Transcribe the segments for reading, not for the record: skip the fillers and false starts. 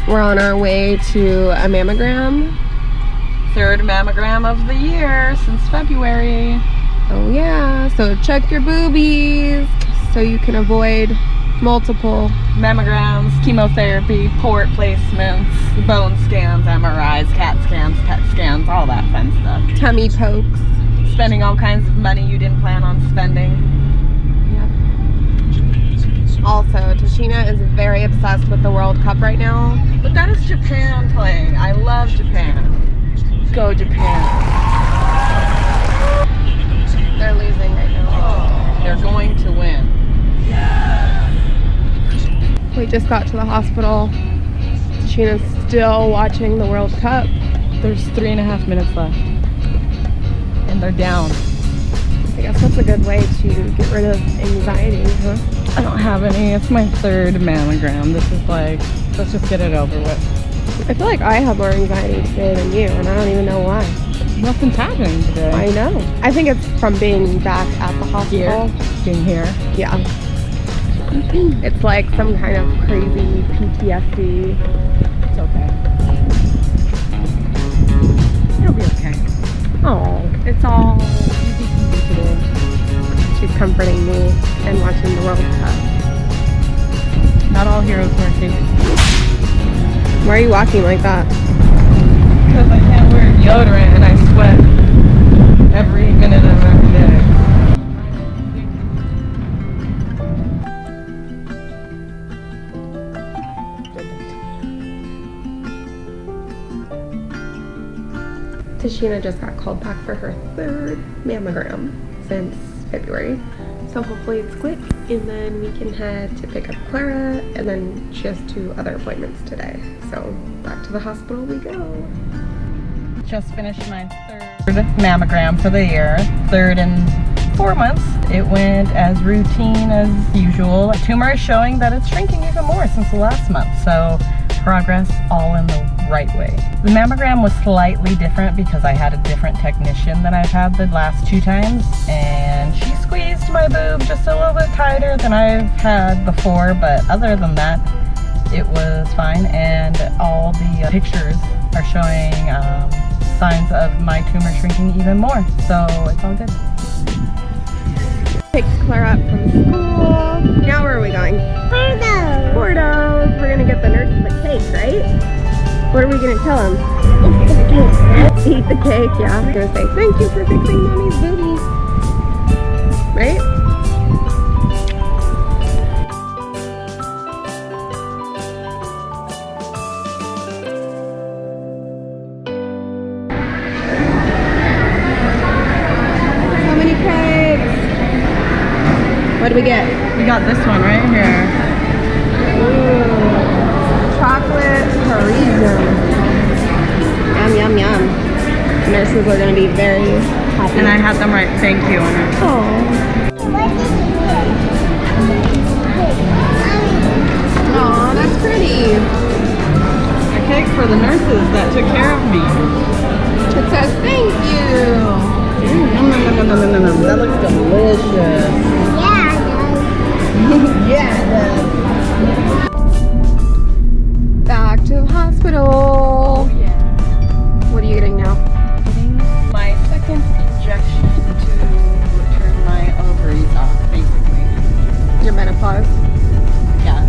We're on our way to a mammogram. Third mammogram of the year since February. Oh yeah, so check your boobies so you can avoid multiple mammograms, chemotherapy, port placements, bone scans, MRIs, CAT scans, PET scans, all that fun stuff. tummy pokes. Spending all kinds of money you didn't plan on spending. Yep. Also, Tasheena is very obsessed with the World Cup right now. But that is Japan playing. I love Japan. Go Japan. They're losing right now. They're going to win. We just got to the hospital. Tasheena's still watching the World Cup. There's 3.5 minutes left. And they're down. I guess that's a good way to get rid of anxiety, huh? I don't have any. It's my third mammogram. This is like, let's just get it over with. I feel like I have more anxiety today than you, and I don't even know why. Nothing's happening today. I know. I think it's from being back at the hospital. Being here. Yeah. It's like some kind of crazy PTSD. It's okay. It'll be okay. Oh, it's all easy today. She's comforting me and watching the World Cup. Not all heroes wear capes. Why are you walking like that? Because I can't wear deodorant and I sweat every minute of every day. Tasheena just got called back for her third mammogram since February. So hopefully it's quick, and then we can head to pick up Clara, and then she has 2 other appointments today. So back to the hospital we go. Just finished my third mammogram for the year. Third in 4 months. It went as routine as usual. A tumor is showing that it's shrinking even more since the last month. So progress all in the right way. The mammogram was slightly different because I had a different technician than I've had the last 2 times, and she squeezed my boob just a little bit tighter than I've had before, but other than that it was fine, and all the pictures are showing signs of my tumor shrinking even more, so it's all good. Picked Clara up from school. Now where are we going? Bordeaux. Bordeaux. We're gonna get the nurses a cake, right? What are we gonna tell them? Eat the cake, yeah. I'm gonna say, thank you for fixing mommy's booty. Right? So many cakes. What do we get? We got this one right here. Ooh. Chocolate Parisian. Yum, yum, yum. Nurses are going to be very happy. And I had them write thank you on it. Oh. What did you get? Aw, that's pretty. A cake for the nurses that took care of me. It says thank you. That looks delicious. Yeah, it does. Yeah, it does. Back to the hospital. Oh yeah. What are you getting now? Getting my second injection to turn my ovaries off, basically. Your menopause. Yeah.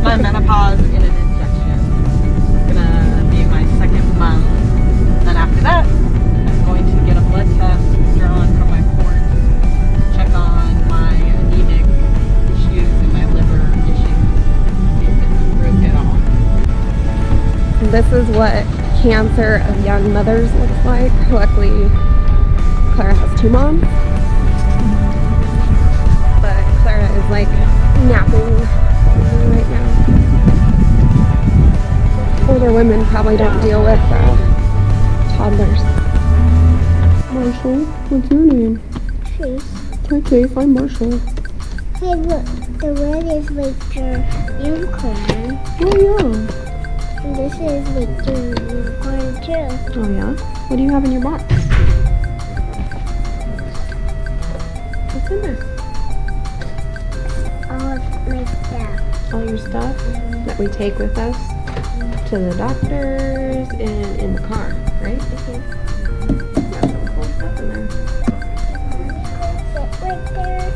My menopause in an injection. It's gonna be my second month. And after that, I'm going to get a blood test drawn from my port. Check on my anemic issues and my liver issues. See if it's improved at all. This is what cancer of young mothers looks like. Luckily, Clara has 2 moms. But Clara is like napping right now. Older women probably don't deal with toddlers. Marshall, what's your name? Chase. Hi Chase, I'm Marshall. Hey, look. The red is Victor Unicorn. Oh yeah. And this is Victor Unicorn too. Oh yeah? What do you have in your box? What's in there? All of my stuff. All your stuff that we take with us. to the doctor's and in the car, right? Got some cool stuff in there. Sit right there.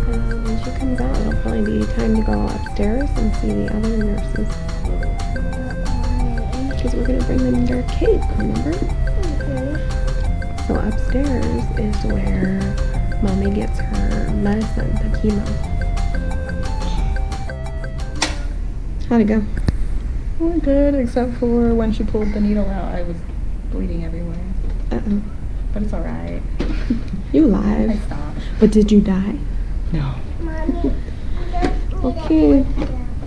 When she comes out, it'll probably be time to go upstairs and see the other nurses. Because we're going to bring them their cake, remember? So upstairs is where Mommy gets her medicine, the chemo. How'd it go? We're good, except for when she pulled the needle out, I was bleeding everywhere. Uh-oh. But it's alright. You I live. stopped. But did you die? No. Mommy, Okay.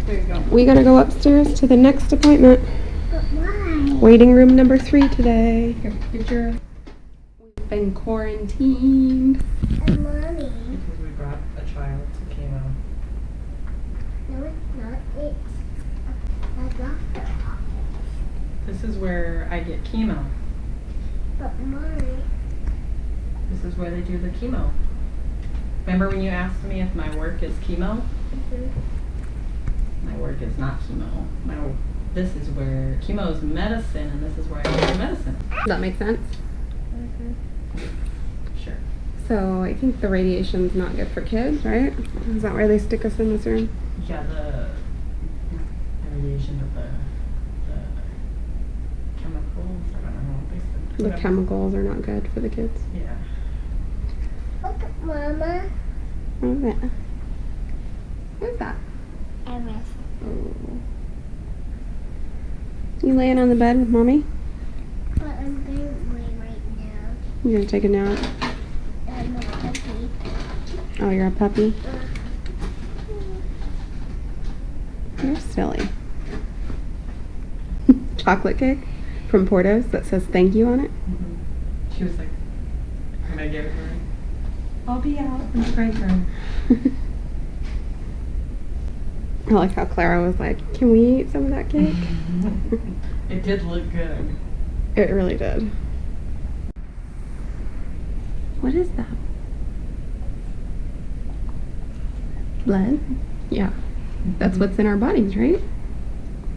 There you go. We gotta go upstairs to the next appointment. but why? Waiting room number 3 today. Here, get your... We've been quarantined. Mommy, Because we brought a child to chemo. no, it's not. It's a doctor. This is where I get chemo. But Mommy, This is where they do the chemo. Remember when you asked me if my work is chemo? My work is not chemo. This is where chemo is medicine, and this is where I get the medicine. Does that make sense? Sure. So I think the radiation's not good for kids, right? Is that why they stick us in this room? Yeah, the radiation of the chemicals. I don't know what they said. The chemicals are not good for the kids. Yeah. look at Mama. What is that? What is that? Everything. Oh. You laying on the bed with Mommy? But I'm going to lay right now. You gonna take a nap? I'm a puppy. Oh, you're a puppy? You're silly. Chocolate cake from Porto's that says thank you on it. She was like, and I gave it to her. I'll be out in the break room. I like how Clara was like, can we eat some of that cake? It did look good. It really did. What is that? Blood? Yeah. That's what's in our bodies, right?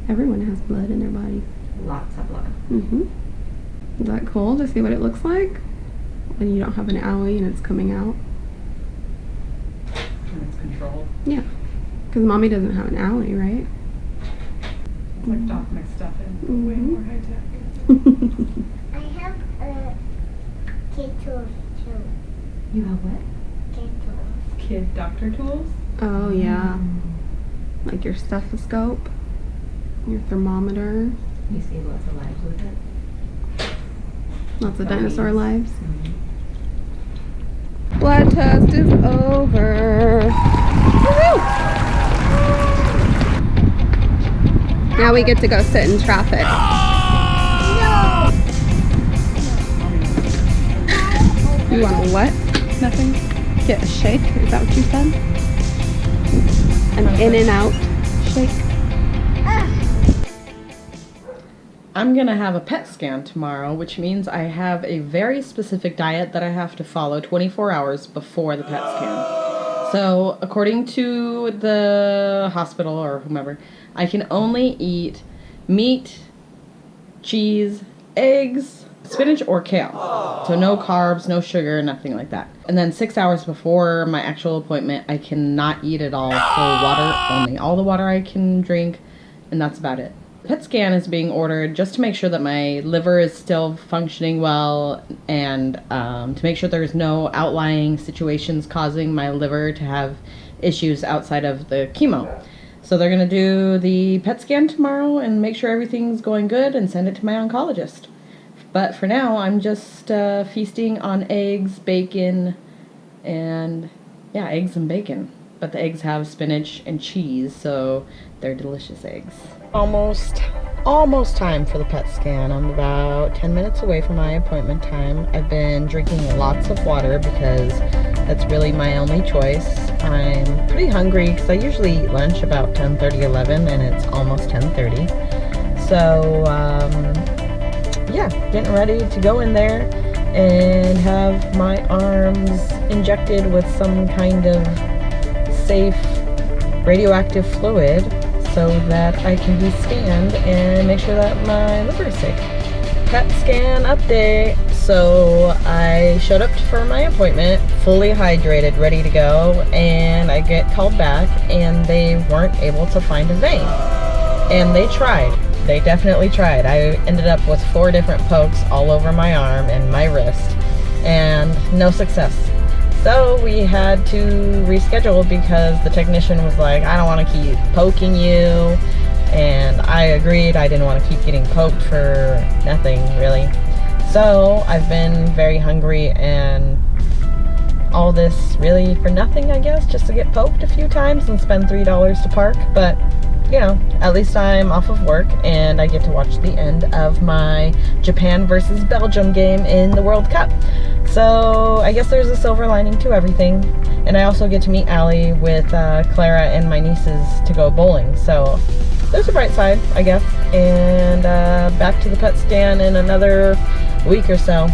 Everyone has blood in their bodies. Lots of blood. Mm-hmm. Is that cool to see what it looks like? When you don't have an owie and it's coming out? And it's controlled. Yeah. Because Mommy doesn't have an owie, right? It's like Doc McStuffin, Mhm. way more high tech. I have a kid tools too. You have what? Kid tools. Kid doctor tools? Oh, yeah. Like your stethoscope, your thermometer, You see lots of lives with it. lots of dinosaur lives. Blood test is over. Woohoo! Now we get to go sit in traffic. You want a what? Nothing? Get a shake? Is that what you said? An in and out shake? I'm gonna have a PET scan tomorrow, which means I have a very specific diet that I have to follow 24 hours before the PET scan. So, according to the hospital or whomever, I can only eat meat, cheese, eggs, spinach, or kale. So no carbs, no sugar, nothing like that. And then 6 hours before my actual appointment, I cannot eat at all. So water only. All the water I can drink, and that's about it. PET scan is being ordered just to make sure that my liver is still functioning well and to make sure there's no outlying situations causing my liver to have issues outside of the chemo. So they're going to do the PET scan tomorrow and make sure everything's going good and send it to my oncologist. But for now, I'm just feasting on eggs, bacon, and yeah, eggs and bacon. But the eggs have spinach and cheese, so they're delicious eggs. Almost time for the PET scan. I'm about 10 minutes away from my appointment time. I've been drinking lots of water because that's really my only choice. I'm pretty hungry because I usually eat lunch about 10:30, 11, and it's almost 10:30. So, yeah, getting ready to go in there and have my arms injected with some kind of safe radioactive fluid so that I can be scanned and make sure that my liver is safe. PET scan update. So I showed up for my appointment fully hydrated, ready to go, and I get called back and they weren't able to find a vein. And they tried. They definitely tried. I ended up with 4 different pokes all over my arm and my wrist, and no success. So we had to reschedule because the technician was like, I don't want to keep poking you. And I agreed. I didn't want to keep getting poked for nothing, really. So I've been very hungry, and all this really for nothing, I guess, just to get poked a few times and spend $3 to park. But you know, at least I'm off of work and I get to watch the end of my Japan versus Belgium game in the World Cup. So I guess there's a silver lining to everything. And I also get to meet Allie with Clara and my nieces to go bowling. So there's a bright side, I guess. And back to the PET scan in another week or so.